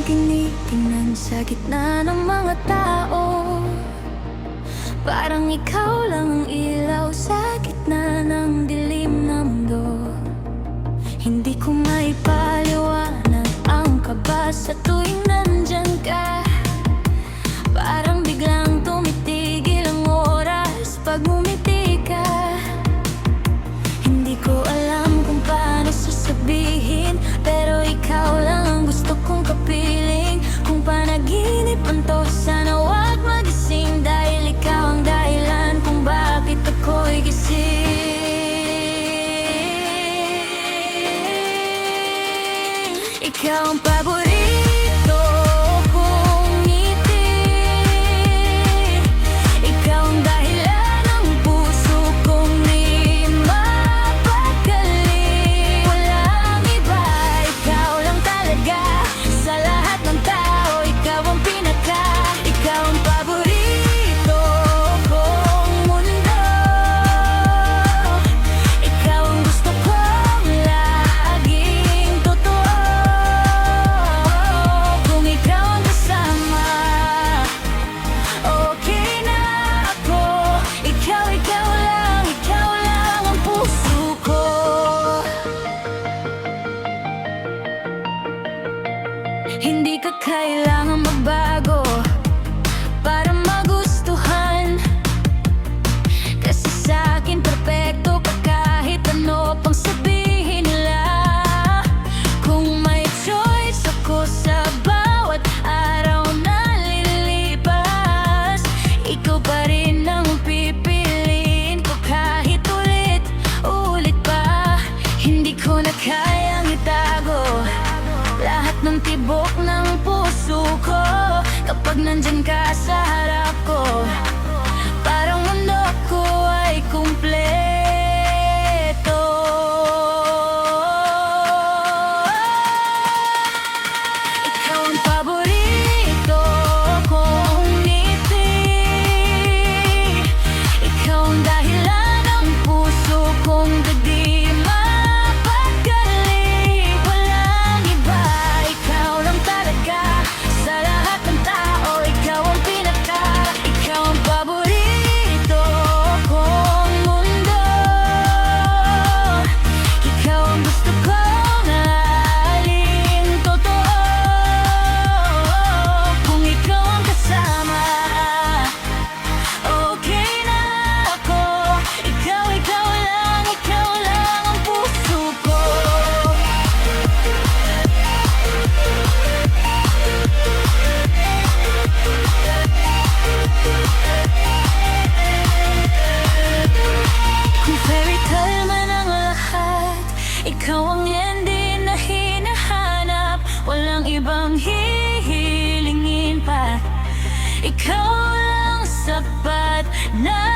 tinitingnan sa gitna ng mga tao. Parang ikaw lang ang ilaw sa gitna ng dilim na mundo. Hindi ko maipaliwanag ang kaba sa tuwing nandyan ka. Parang biglang tumitigil ang oras pag ngumiti ka. Hindi ko alam kung paano sasabihin, pero ikaw lang ang gusto kong kapiling. Kung panaginip man to, sana wag magising, dahil ikaw ang dahilan kung bakit ako'y gising. Ikaw ang paborito kong ngiti. Ikaw ang dahilan ng puso kong di mapakali. Walang iba, ikaw lang talaga. Sa lahat ng tao, ikaw ang pinaka. Ikaw ang paborito kong mundo. Ikaw ang gusto kong laging totoo. Kung ikaw ang kasama, okay na ako. Ikaw lang ang puso ko. Hindi ka kailangan magbago para magustuhan, kasi sa'kin perfecto ka kahit ano pang sabihin nila. Kung may choice ako sa bawat araw na lilipas, ikaw pa rin ang pipiliin ko kahit ulit pa. Hindi ko na kayang itago lahat ng tibok ng puso ko kapag nandyan ka sa harap ko. Parang mundo ko ay kumpleto. Ikaw ang paborito kong ngiti. Ikaw ang dahilan ng puso kong di mapakali. Walang iba, ikaw lang talaga. Sa lahat ng tao, ikaw ang pinaka. Ikaw ang paborito kong mundo. Ikaw ang gusto kong laging totoo. Kung ikaw ang kasama, okay na ako. Ikaw lang ang puso ko. Kung fairy tale man ang lahat, ikaw ang ending na hinahanap. Walang ibang hihilingin pa. Ikaw lang sapat na